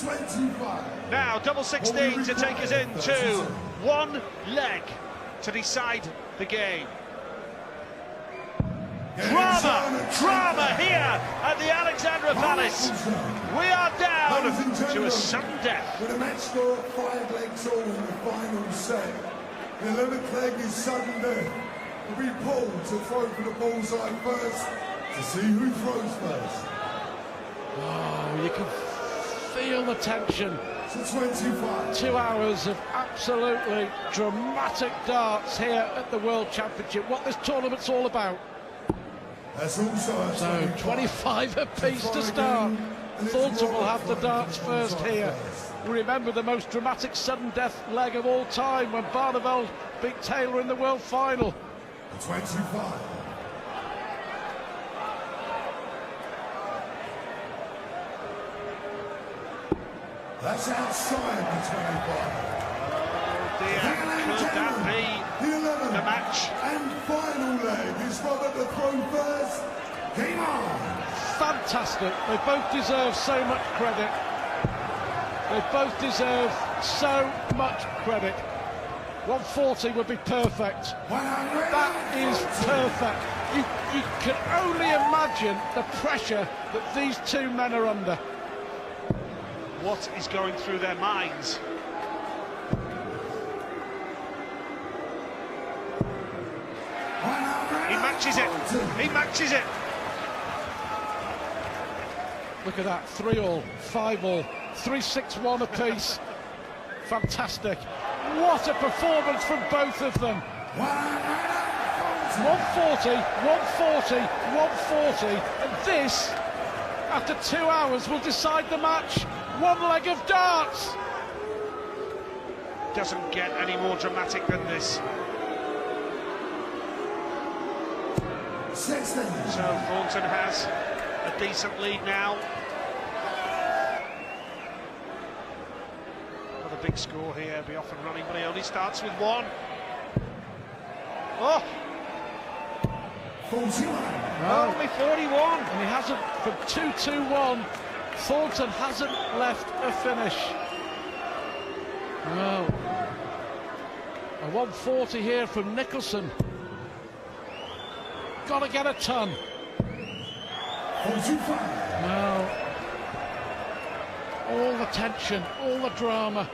25. Now, double 16 to take us into one leg to decide the game. Drama here at the Alexandra Palace. We are down to a sudden death. With a match score of 5 legs all in the final set, the 11th leg is sudden death. Will be pulled to throw for the bullseye first to see who throws first. Oh, you can feel the tension. To 25. 2 hours of absolutely dramatic darts here at the World Championship. What this tournament's all about. That's also So 25 apiece to start. Thornton will have the darts first here. Remember the most dramatic sudden death leg of all time when Barneveld beat Taylor in the World Final. 25. That's outside the 25. Oh dear, could that be the match? And final leg is Robert the throw first. Game on! Fantastic. They both deserve so much credit. They both deserve so much credit. 140 would be perfect. That is perfect. You can only imagine the pressure that these two men are under. What is going through their minds? He matches it. He matches it. Look at that, 3-all, 5-all, 3-6-1 apiece. Fantastic. What a performance from both of them. 140, 140, 140, and this, after 2 hours, will decide the match. One leg of darts. Doesn't get any more dramatic than this. So Thornton has a decent lead now. Another big score here, be off and running, but he only starts with one. Oh! 41. Only 41. And he hasn't, from 2-2-1, Thornton hasn't left a finish. No. A 140 here from Nicholson. Got to get a ton. 45. No. All the tension, all the drama.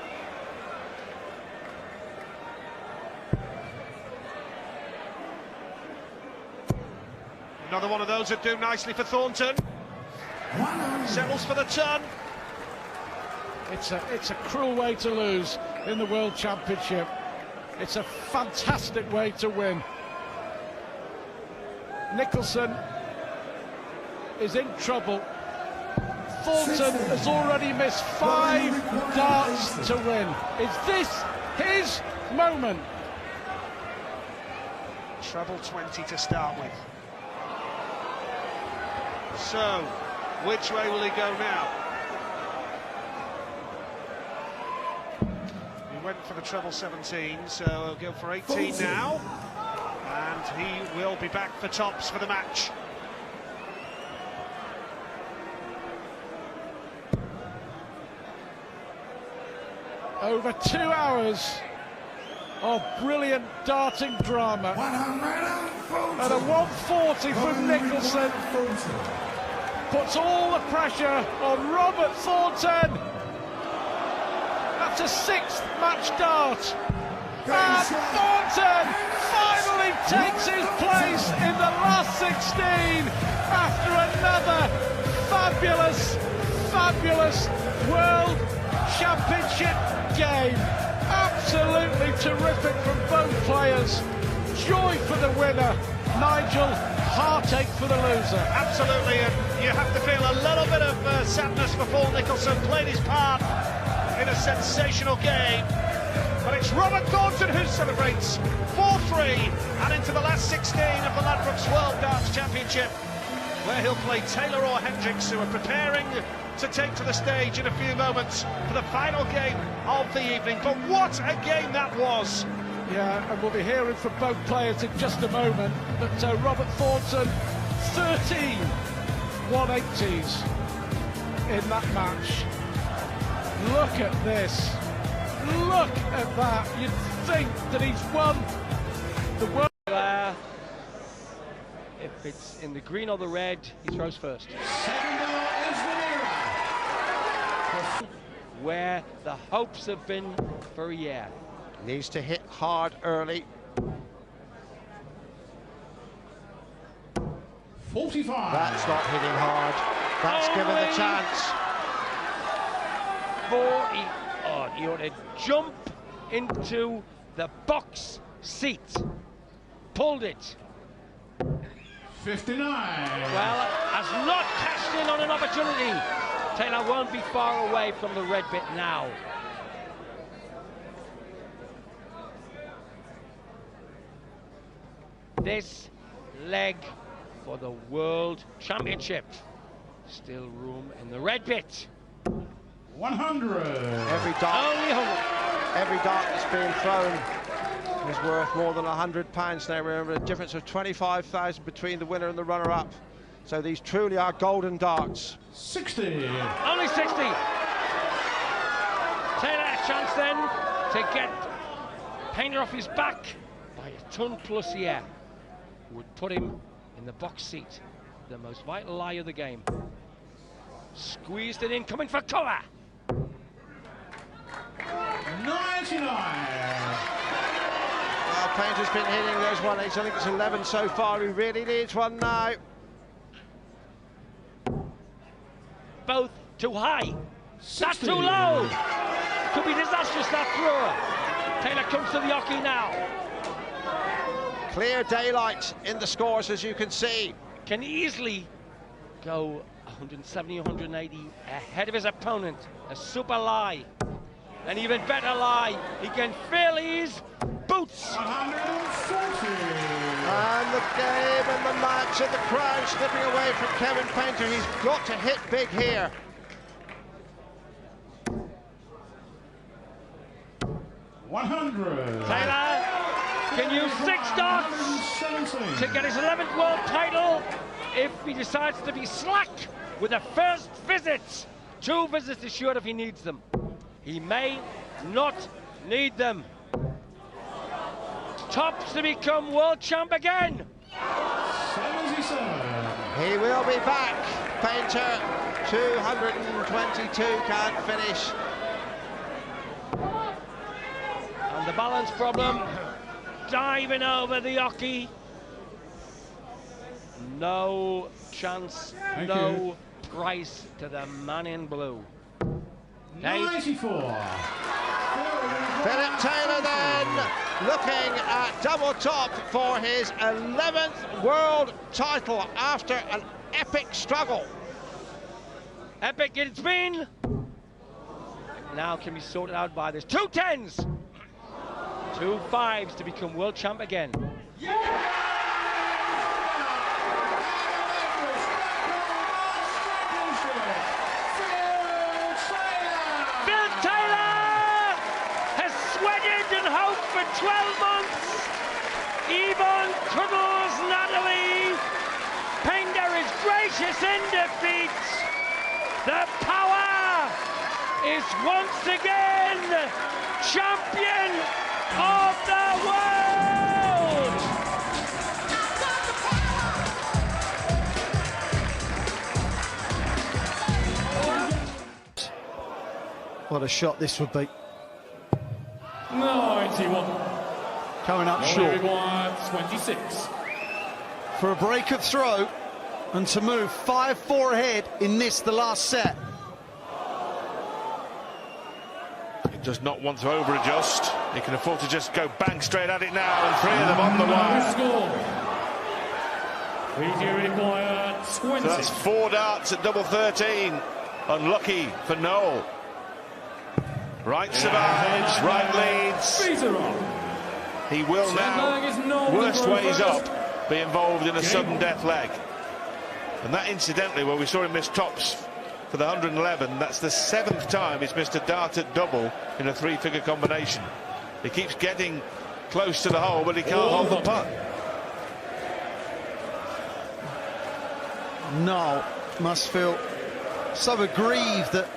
Another one of those that do nicely for Thornton. Settles for the ton. It's a cruel way to lose in the World Championship. It's a fantastic way to win. Nicholson is in trouble. Thornton has already missed 5 darts to win. Is this his moment? Treble 20 to start with. So, which way will he go now? He went for the treble 17, so he'll go for 18 now. And he will be back for tops for the match. Over 2 hours of brilliant darting drama. And a 140 from Nicholson puts all the pressure on Robert Thornton. That's a 6th match dart. And Thornton finally takes his place in the last 16 after another fabulous World Championship game. Absolutely terrific from both players. Joy for the winner, Nigel, heartache for the loser. Absolutely, and you have to feel a little bit of sadness for Paul Nicholson. Played his part in a sensational game. But it's Robert Thornton who celebrates 4-3 and into the last 16 of the Ladbrokes World Darts Championship, where he'll play Taylor or Hendricks, who are preparing to take to the stage in a few moments for the final game of the evening. But what a game that was! Yeah, and we'll be hearing from both players in just a moment. But Robert Thornton, 13 180s in that match. Look at this. Look at that. You'd think that he's won the world. If it's in the green or the red, he throws first. Second ball is the Where the hopes have been for a year. Needs to hit hard early. 45. That's not hitting hard. That's given the chance. 40 odd. He ought to jump into the box seat. Pulled it. 59. Well, has not cashed in on an opportunity. Taylor won't be far away from the red bit now. This leg for the World Championship. Still room in the red bit. 100. Every dart, Only 100. every dart that's being thrown is worth more than £100 now. Remember, a difference of 25,000 between the winner and the runner-up. So these truly are golden darts. 60. Only 60. Taylor a chance then to get Painter off his back by a ton plus here. Would put him in the box seat. The most vital lie of the game. Squeezed it in, coming for cover. 99. Well, Painter's been hitting those 1/8. I think it's 11 so far. He really needs one now. Both too high. 60. That's too low. Could be disastrous, that throw. Taylor comes to the hockey now. Clear daylight in the scores, as you can see. Can easily go 170, 180 ahead of his opponent. A super lie. An even better lie. He can fill his boots. 140. And the game and the match and the crowd slipping away from Kevin Painter. He's got to hit big here. 100. Taylor can use 6 darts 117. to get his 11th world title if he decides to be slack with the first visits. 2 visits assured if he needs them. He may not need them. Tops to become world champ again. 77. He will be back. Painter, 222, can't finish. And the balance problem, diving over the hockey. No chance, Thank no you. price to the man in blue. 94. Philip Taylor then looking at double top for his 11th world title after an epic struggle. Epic it's been. Now can be sorted out by this. 2 10s. 2 5s to become world champ again. Phil Taylor has sweated and hoped for 12 months. Yvonne cuddles Natalie. Painter is gracious in defeat. The power is once again champion of the world. What a shot this would be. 91. Coming up Only short. required 26. For a break of throw and to move 5-4 ahead in this, the last set. He does not want to over-adjust. He can afford to just go bang straight at it now, and 3 of them on the wire. Score. Required 20. So that's 4 darts at double 13. Unlucky for Noel. Right survives, right leads. Peter on. He will now, worst ways up, be involved in a sudden death leg. And that, incidentally, where we saw him miss tops for the 111, that's the 7th time he's missed a dart at double in a 3-figure combination. He keeps getting close to the hole, but he can't hold the putt. Noel must feel so aggrieved that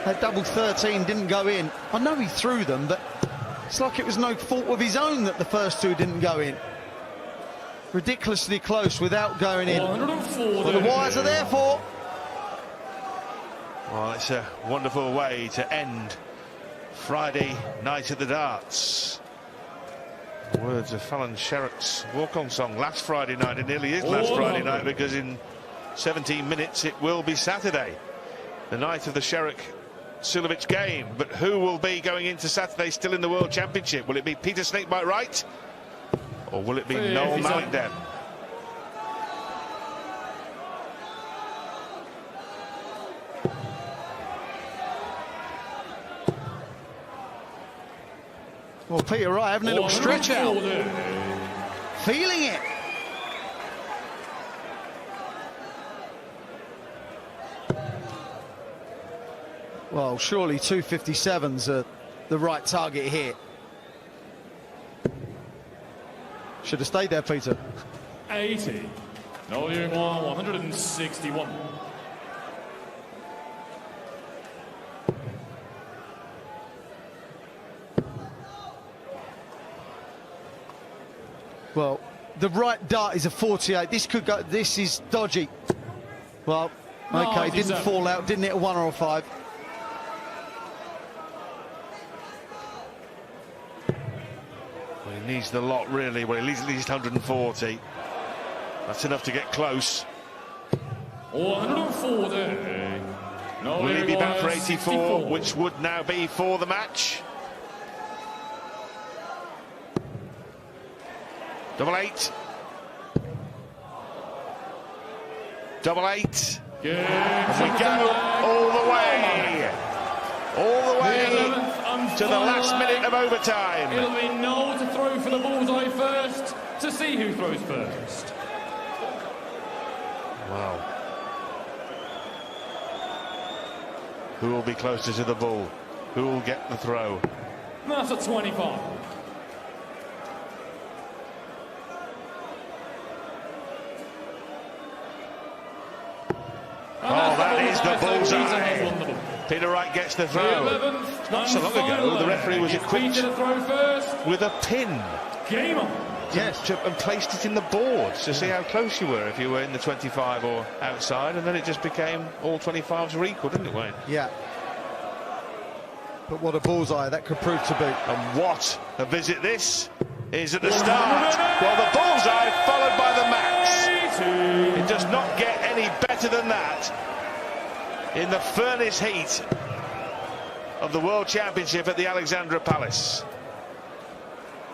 That double 13 didn't go in. I know he threw them, but it's like it was no fault of his own that the first two didn't go in. Ridiculously close without going in. What the wires are there for. Well, it's a wonderful way to end Friday night at the darts. Words of Fallon Sherrock's walk-on song last Friday night. It nearly is last Friday night, because in 17 minutes it will be Saturday, the night of the Sherrock-Sulovic game. But who will be going into Saturday still in the World Championship? Will it be Peter Snakebite Wright, or will it be Noel Malikdem? Well, Peter Wright having a little stretch out. Feeling it. Well, surely 257's the right target here. Should have stayed there, Peter. 80. No, you're 161. Well, the right dart is a 48. This could go. This is dodgy. Well, okay, didn't fall out. Didn't hit a 1 or a 5. Well, he needs the lot, really. Well, he needs at least 140. That's enough to get close. 140. No, will he be back for 84, which would now be for the match? Double 8. Double 8. And we go all the way. All the way to the last minute of overtime. It'll be Noel to throw for the bullseye first, to see who throws first. Wow. Who will be closer to the ball? Who will get the throw? That's at 25. Oh, that is the bullseye. Peter Wright gets the throw. Not so long ago, the referee was equipped with a pin. Game on. Yes. And placed it in the boards to see how close you were, if you were in the 25 or outside, and then it just became all 25s were equal, didn't it, Wayne? Yeah. But what a bullseye that could prove to be. And what a visit this is at the start. Well, the bullseye followed by the max. It does not get any better than that in the furnace heat of the World Championship at the Alexandra Palace.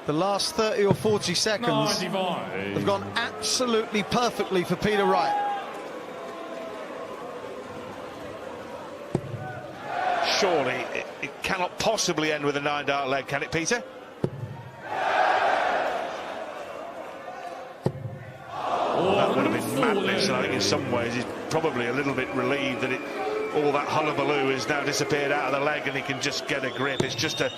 The last 30 or 40 seconds have gone absolutely perfectly for Peter Wright. Surely it cannot possibly end with a 9-dart leg, can it, Peter? That would have been madness, and I think in some ways he's probably a little bit relieved that all that hullabaloo has now disappeared out of the leg and he can just get a grip. It's just a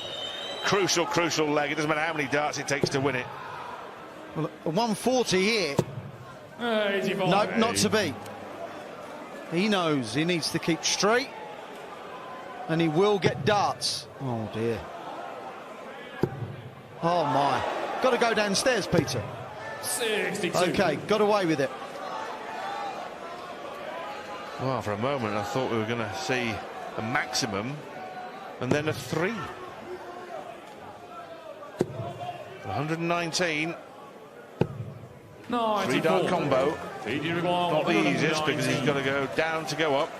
crucial leg. It doesn't matter how many darts it takes to win it. Well, a 140 here. No, not to be. He knows he needs to keep straight, and he will get darts. Oh dear. Oh my. Got to go downstairs, Peter. 62. Okay, got away with it. Well, for a moment I thought we were going to see a maximum and then a 3. 119. 3-dart combo. Not the easiest, because he's got to go down to go up.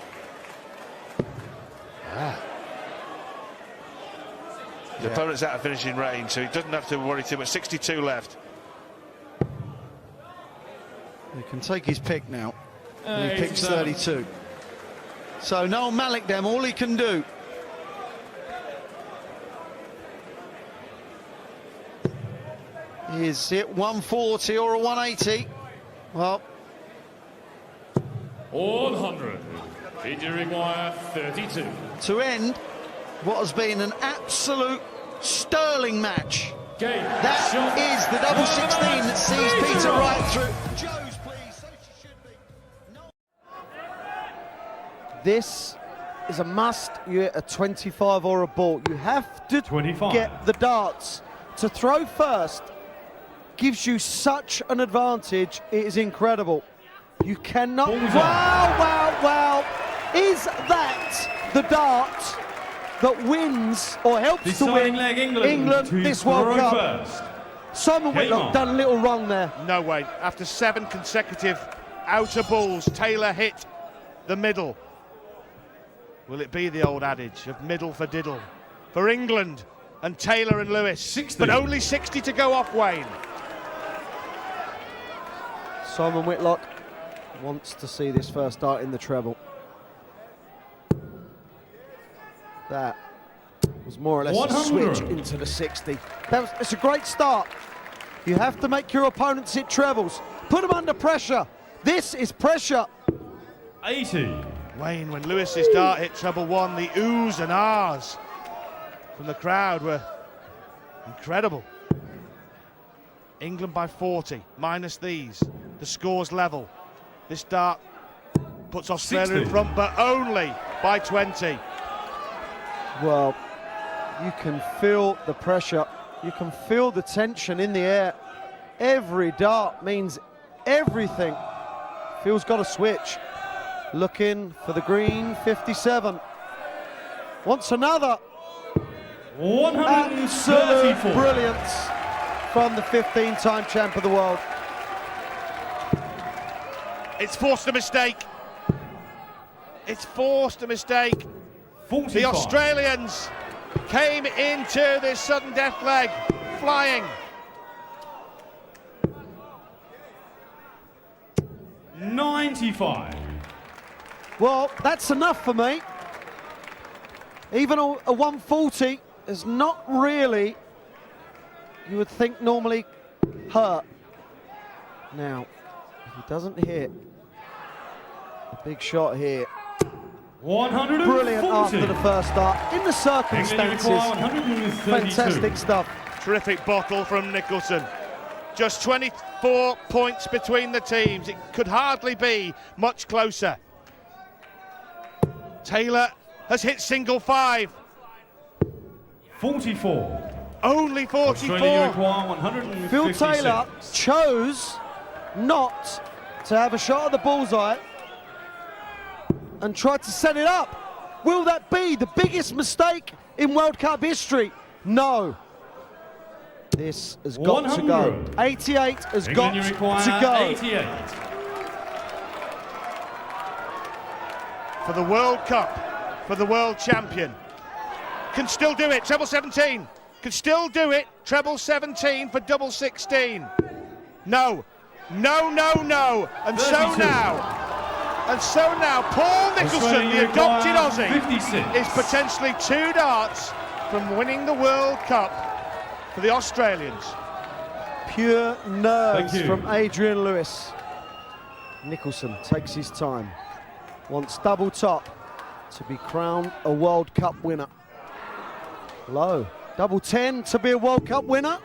The opponent's out of finishing range, so he doesn't have to worry too much. 62 left. He can take his pick now. And he picks 32. So Noel Malikdem, all he can do is hit 140 or a 180. Well, 100. Peter require 32. To end what has been an absolute sterling match. That is the double 16 that sees Peter Wright through. Joe's, please. So she should be. No. This is a must. You hit a 25 or a ball. You have to 25. get the darts. To throw first gives you such an advantage. It is incredible. You cannot. Wow. Is that the dart that wins or helps to win England this World Cup? First. Simon Whitlock done a little wrong there. No way. After 7 consecutive outer balls, Taylor hit the middle. Will it be the old adage of middle for diddle? For England and Taylor and Lewis. 60. But only 60 to go off, Wayne. Simon Whitlock wants to see this first dart in the treble. That was more or less 100. a switch into the 60. It's a great start. You have to make your opponents hit trebles. Put them under pressure. This is pressure. 80. Wayne, when Lewis's dart hit treble 1, the oohs and ahs from the crowd were incredible. England by 40, minus these. The score's level. This dart puts Australia 60. in front, but only by 20. Well, you can feel the pressure. You can feel the tension in the air. Every dart means everything. Phil's got a switch. Looking for the green 57. Wants another. 134. Absolute brilliance from the 15-time champ of the world. It's forced a mistake. It's forced a mistake. 45. The Australians came into this sudden death leg flying. $95. Well, that's enough for me. Even a 140 is not really, you would think, normally hurt. Now, if he doesn't hit a big shot here, 140. brilliant after the first start. In the circumstances, 132. fantastic stuff. Terrific bottle from Nicholson. Just 24 points between the teams. It could hardly be much closer. Taylor has hit single 5. 44. Only 44. Australia require 156. Phil Taylor chose not to have a shot at the bullseye and tried to set it up. Will that be the biggest mistake in World Cup history? No. This has got 100. to go. 88 has England, you got require to go. 88. For the World Cup, for the world champion. Can still do it, treble 17. Can still do it, treble 17 for double 16. No. And 32. so now, Paul Nicholson, the adopted Aussie, 56. is potentially 2 darts from winning the World Cup for the Australians. Pure nerves Thank you. from Adrian Lewis. Nicholson takes his time. Wants double top to be crowned a World Cup winner. Low. Double 10 to be a World Cup winner.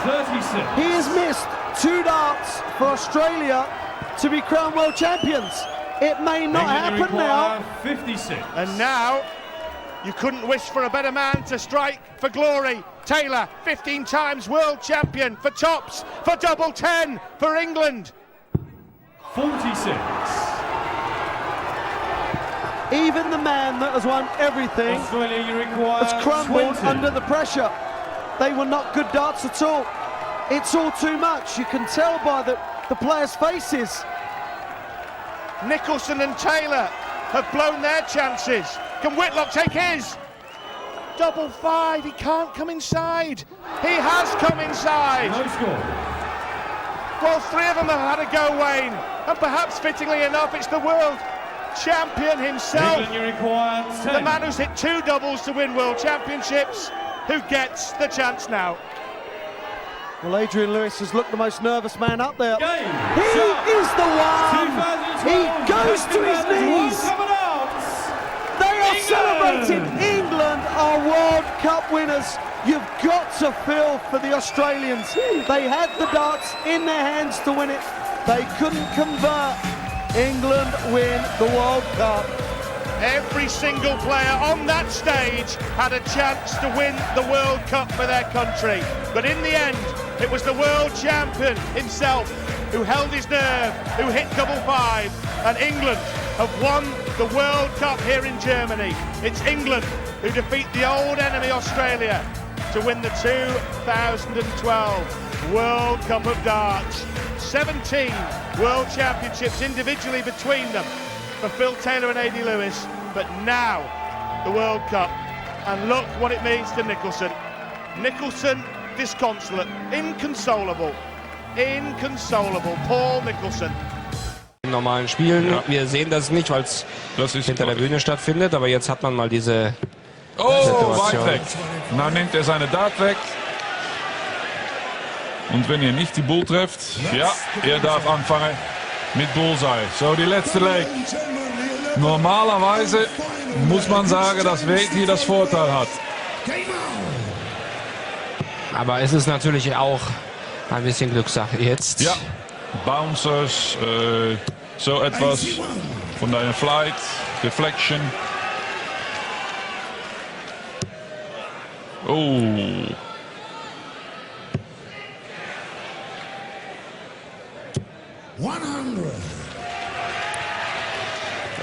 36. He has missed 2 darts for Australia to be crowned world champions. It may not England happen now. require 56. And now, you couldn't wish for a better man to strike for glory. Taylor, 15 times world champion for tops, for double 10 for England. 46. Even the man that has won everything Australia, you require has crumbled 20. under the pressure. They were not good darts at all. It's all too much. You can tell by the players' faces. Nicholson and Taylor have blown their chances. Can Whitlock take his? Double 5, he can't come inside. He has come inside. No score. Well, 3 of them have had a go, Wayne. And perhaps fittingly enough, it's the world champion himself. England, you require 10. The man who's hit 2 doubles to win world championships, who gets the chance now. Well, Adrian Lewis has looked the most nervous man up there. Game. He Shot. is the one. 2012. He goes to his World knees. Cup announced. They are England. celebrating. England are World Cup winners. You've got to feel for the Australians. They had the darts in their hands to win it. They couldn't convert. England win the World Cup. Every single player on that stage had a chance to win the World Cup for their country. But in the end, it was the world champion himself who held his nerve, who hit double five, and England have won the World Cup here in Germany. It's England who defeat the old enemy Australia to win the 2012 World Cup of Darts. 17 World Championships individually between them for Phil Taylor and A.D. Lewis, but now the World Cup, and look what it means to Nicholson. Nicholson disconsolate, inconsolable, Paul Nicholson. In normalen Spielen, wir sehen das nicht, weil es hinter der Bühne stattfindet, aber jetzt hat man mal diese Situation. Weit weg. Dann nimmt er seine Dart weg. Und wenn ihr nicht die Bull trefft, ja, er darf anfangen mit Bullseye. So, die letzte Leg. Normalerweise muss man sagen, dass Wade hier das Vorteil hat. Aber es ist natürlich auch ein bisschen Glückssache jetzt. Ja, Bouncers, so etwas von deiner Flight, Deflection. Oh.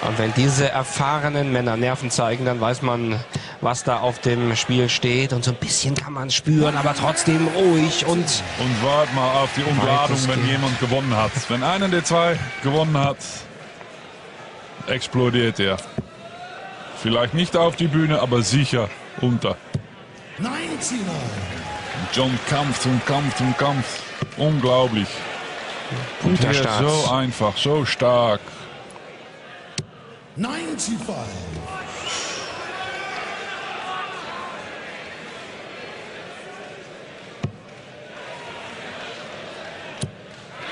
Und wenn diese erfahrenen Männer Nerven zeigen, dann weiß man, was da auf dem Spiel steht. Und so ein bisschen kann man spüren, aber trotzdem ruhig und wart mal auf die Umladung, wenn jemand gewonnen hat. Wenn einer der zwei gewonnen hat, explodiert er. Vielleicht nicht auf die Bühne, aber sicher unter. 99. John kämpft und kämpft und kämpft. Unglaublich. Und er ist so einfach, so stark. 95.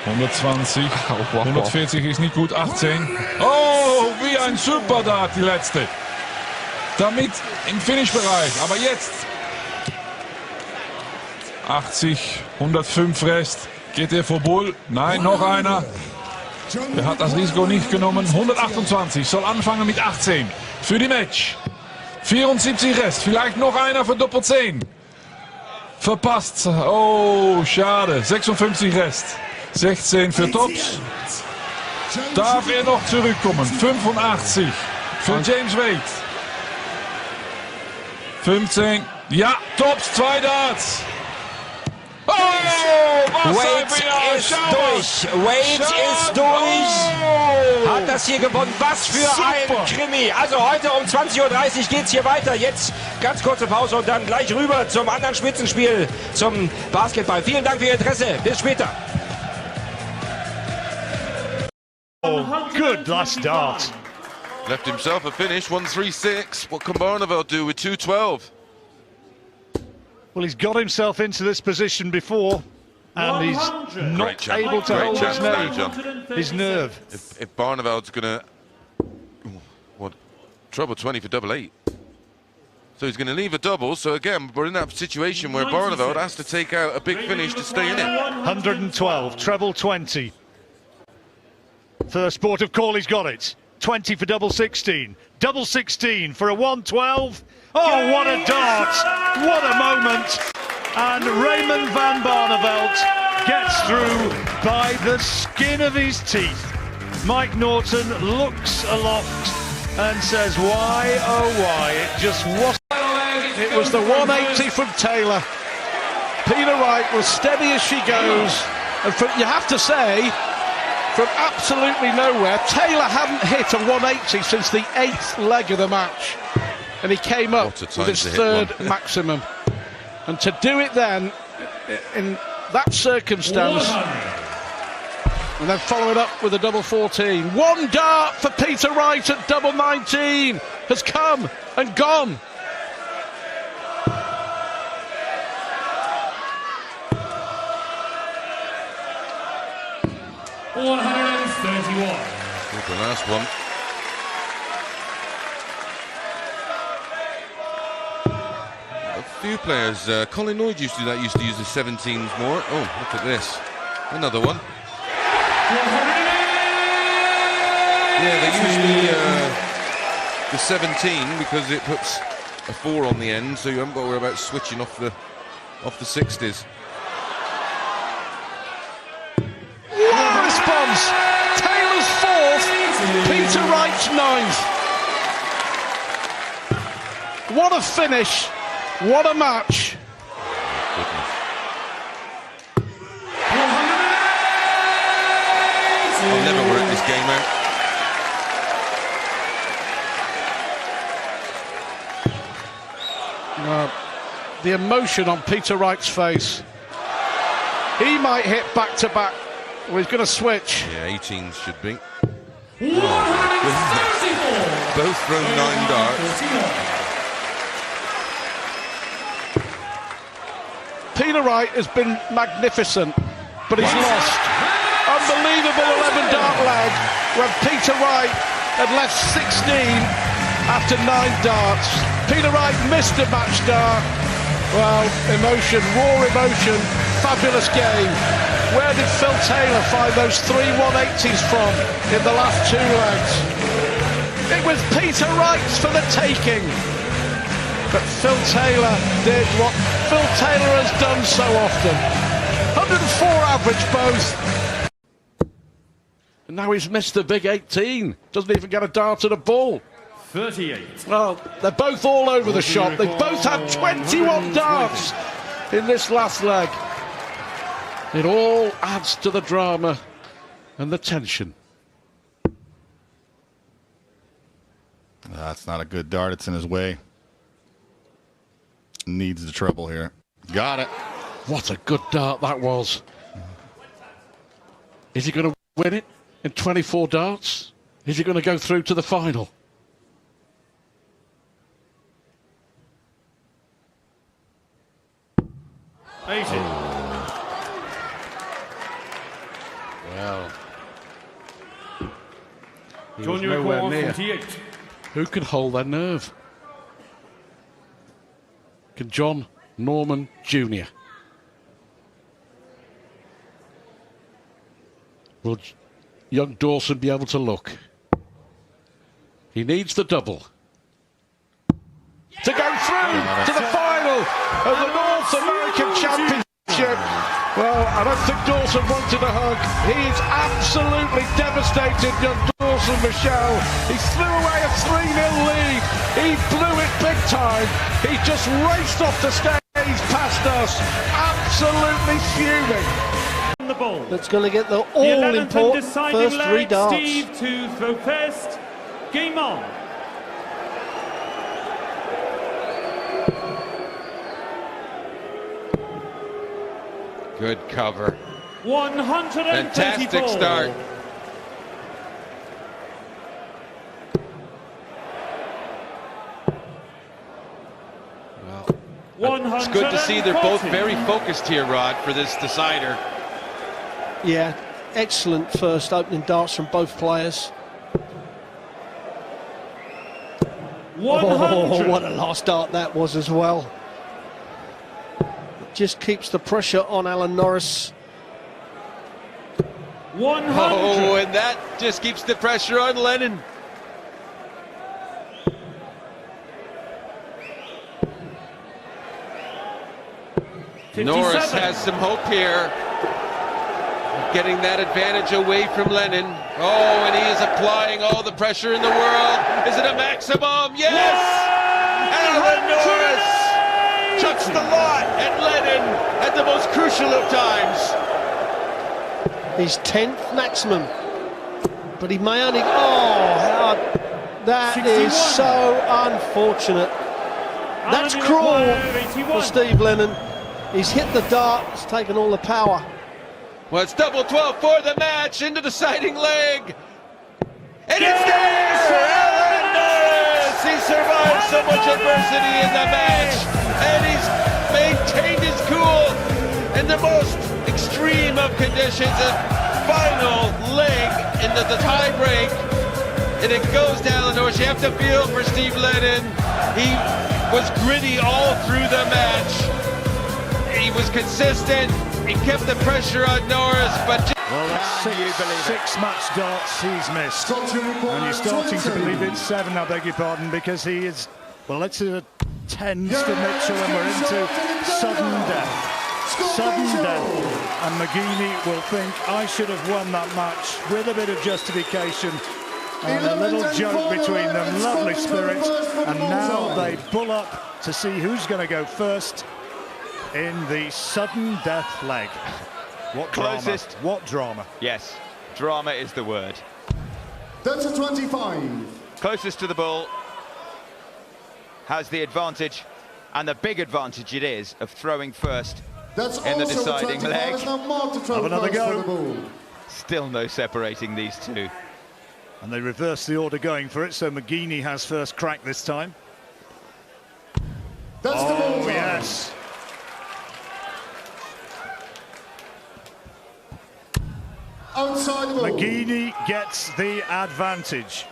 120, 140 ist nicht gut, 18. Oh, wie ein Superdart, die letzte. Damit im Finish-Bereich, aber jetzt 80, 105 Rest. Geht er vor Bull? Nein, noch einer. Er hat das Risiko nicht genommen. 128, soll anfangen mit 18 für die Match. 74 Rest, vielleicht noch einer für Doppel 10. Verpasst, oh, schade. 56 Rest. 16 für Tops. Darf er noch zurückkommen? 85 für James Wade. 15. Ja, Tops, 2 Darts. Oh, Wade ist durch. Wade ist durch. Hat das hier gewonnen. Was für ein Krimi. Also heute um 20:30 Uhr geht es hier weiter. Jetzt ganz kurze Pause und dann gleich rüber zum anderen Spitzenspiel, zum Basketball. Vielen Dank für Ihr Interesse. Bis später. Oh, good last dart. Left himself a finish, 136. What can Barneveld do with 212? Well, he's got himself into this position before, and he's not able to hold his nerve. If Barneveld's going to trouble 20 for double 8. So he's going to leave a double. So again, we're in that situation where Barneveld has to take out a big finish to stay in it. 112, treble 20. First port of call, he's got it. 20 for double 16. Double 16 for a 112. Oh, what a dart! What a moment! And Raymond van Barneveld gets through by the skin of his teeth. Mike Norton looks aloft and says, why, oh why, it just wasn't. It was the 180 from Taylor. Peter Wright was steady as she goes. And you have to say, from absolutely nowhere, Taylor hadn't hit a 180 since the 8th leg of the match. And he came up with his third maximum. And to do it then, in that circumstance, and then follow it up with a double 14. One dart for Peter Wright at double 19 has come and gone. The last one. A few players, Colin Lloyd used to do that, used to use the 17s more. Oh, look at this. Another one. Yeah, they the 17 because it puts a 4 on the end, so you haven't got to worry about switching off the 60s. What a response! Taylor's 4th, Peter Wright's 9th. What a finish! What a match! I'll never work this game out. The emotion on Peter Wright's face. He might hit back to back. Well, he's going to switch. Yeah, 18s should be. Oh, both thrown 9 darts. Peter Wright has been magnificent, but he's lost. Unbelievable 11-dart leg when Peter Wright had left 16 after 9 darts. Peter Wright missed a match dart. Well, emotion, raw emotion, fabulous game. Where did Phil Taylor find those 3 180s from in the last 2 legs? It was Peter Wright's for the taking. But Phil Taylor did what Phil Taylor has done so often. 104 average both. And now he's missed the big 18. Doesn't even get a dart at a ball. 38. Well, they're both all over the shop. They both had 21 darts in this last leg. It all adds to the drama and the tension. That's not a good dart. It's in his way. Needs the treble here. Got it. What a good dart that was. Is he going to win it in 24 darts? Is he going to go through to the final? Well, he was nowhere near. 48. Who can hold their nerve? Can John Norman Jr.? Will young Dawson be able to look? He needs the double to go through to the final of the North American Championship. Well, I don't think Dawson wanted a hug. He is absolutely devastated, young Dawson Michel. He threw away a 3-0 lead. He blew it big time. He just raced off the stage past us, absolutely fuming. The ball. That's going to get the all-important first 3 darts. Steve to throw first. Game on. Good cover. 134. Fantastic start. Well, it's good to see they're both very focused here, Rod, for this decider. Yeah, excellent first opening darts from both players. Oh, what a last dart that was as well. It just keeps the pressure on Alan Norris. 100. Oh, and that just keeps the pressure on Lennon. Norris has some hope here, getting that advantage away from Lennon. Oh, and he is applying all the pressure in the world. Is it a maximum? Yes! Alan Norris chucks the lot at Lennon at the most crucial of times. His 10th maximum, but he may only... Oh, that 61. Is so unfortunate. That's cruel for Steve Lennon. He's hit the dart, it's taken all the power. Well, it's double 12 for the match, into the deciding leg. And it's there! Alan Norris! He survived so much adversity in the match, and he's maintained his cool in the most extreme of conditions. A final leg into the tie break, and it goes to Alan Norris. You have to feel for Steve Lennon. He was gritty all through the match. He was consistent. He kept the pressure on Norris, but... Well, Well, that's six-match darts he's missed. And you're starting to believe it's 7, I beg your pardon, because he is, well, it's a 10 to Mitchell, and we're into sudden death. Sudden death. And McGeaney will think, I should have won that match, with a bit of justification. And a little joke between them, lovely spirit. And now they pull up to see who's going to go first in the sudden death leg. What Closest. Drama. What drama. Yes, drama is the word. That's a 25. Closest to the bull has the advantage, and the big advantage it is of throwing first in the deciding leg. Have another go. Still no separating these two. And they reverse the order going for it, so McGeaney has first crack this time. That's the ball. Yes. Outside the ball. McGeaney gets the advantage.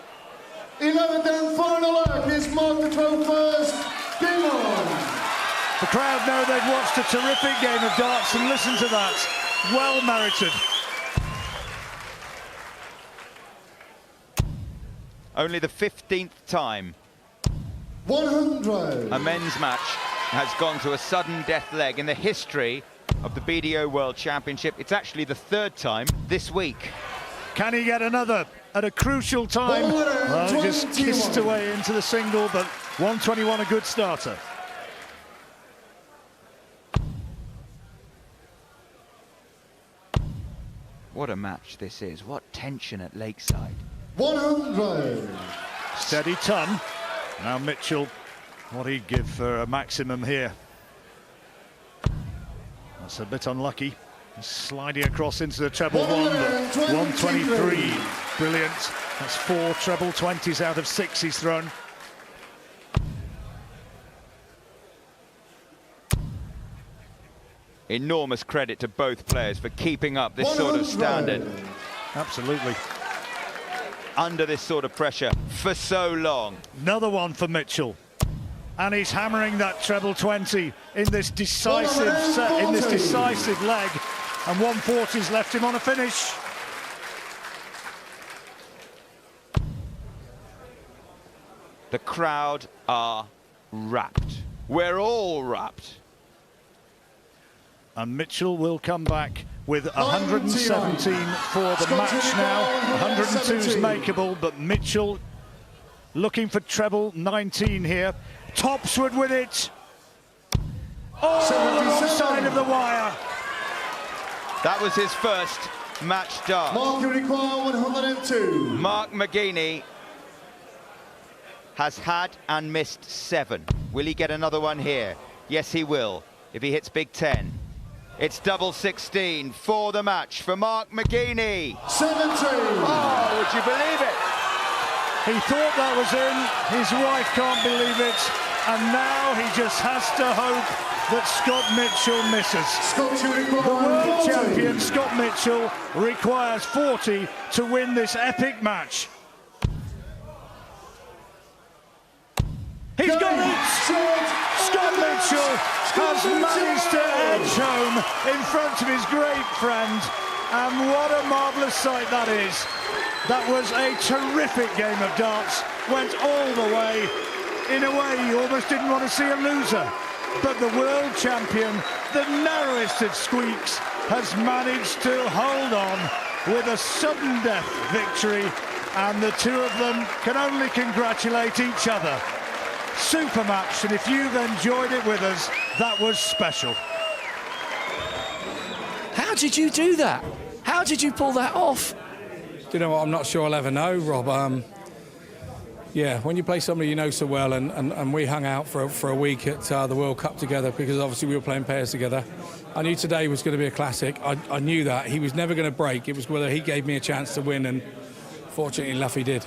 11th and final arc is Mark the 12 first. Game on. The crowd know they've watched a terrific game of darts, and listen to that. Well merited. Only the 15th time 100. a men's match has gone to a sudden death leg in the history of the BDO World Championship. It's actually the 3rd time this week. Can he get another at a crucial time? Well, he just kissed away into the single, but 121 a good starter. What a match this is. What tension at Lakeside. 100. Steady ton. Now Mitchell, what he'd give for a maximum here. That's a bit unlucky. Sliding across into the treble 1, but 123. Brilliant. That's 4 treble 20s out of 6 he's thrown. Enormous credit to both players for keeping up this sort of standard. Absolutely. Under this sort of pressure for so long. Another one for Mitchell. And he's hammering that treble 20 in this decisive set, in this decisive leg. And 140's left him on a finish. The crowd are rapt. We're all rapt. And Mitchell will come back with 117 for the match now. 102's makeable, but Mitchell looking for treble 19 here. Topswood with it. Oh, wrong side of the wire. That was his first match dart. Mark, you require 102. Mark McGeaney has had and missed 7. Will he get another one here? Yes, he will, if he hits Big 10. It's double 16 for the match for Mark McGeaney. 17. Oh, would you believe it? He thought that was in. His wife can't believe it. And now he just has to hope that Scott Mitchell misses. The world champion, Scott Mitchell, requires 40 to win this epic match. He's got it! Scott Mitchell has managed to edge home in front of his great friend. And what a marvellous sight that is. That was a terrific game of darts. Went all the way. In a way, you almost didn't want to see a loser. But the world champion, the narrowest of squeaks, has managed to hold on with a sudden death victory. And the two of them can only congratulate each other. Super match, and if you've enjoyed it with us, that was special. How did you do that? How did you pull that off? Do you know what? I'm not sure I'll ever know, Rob. Yeah, when you play somebody you know so well, and we hung out for a week at the World Cup together, because obviously we were playing pairs together. I knew today was going to be a classic. I knew that. He was never going to break. It was whether he gave me a chance to win, and fortunately enough he did.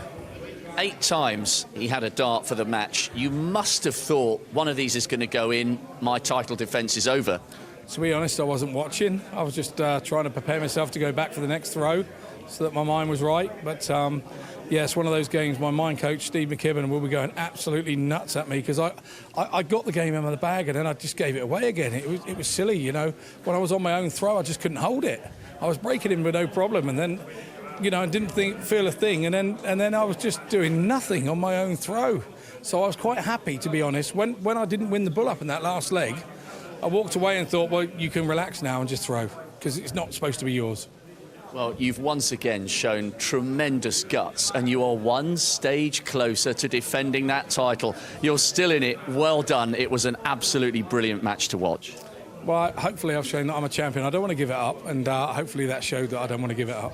8 times he had a dart for the match. You must have thought one of these is going to go in, my title defence is over. To be honest, I wasn't watching. I was just trying to prepare myself to go back for the next throw. so that my mind was right. But yeah, it's one of those games. My mind coach, Steve McKibben, will be going absolutely nuts at me because I got the game in the bag and then I just gave it away again. It was silly, you know. When I was on my own throw, I just couldn't hold it. I was breaking him with no problem, and then, you know, I didn't feel a thing, and then I was just doing nothing on my own throw. So I was quite happy, to be honest. When I didn't win the bull-up in that last leg, I walked away and thought, well, you can relax now and just throw, because it's not supposed to be yours. Well, you've once again shown tremendous guts, and you are one stage closer to defending that title. You're still in it. Well done. It was an absolutely brilliant match to watch. Well, hopefully I've shown that I'm a champion. I don't want to give it up, and hopefully that showed that I don't want to give it up.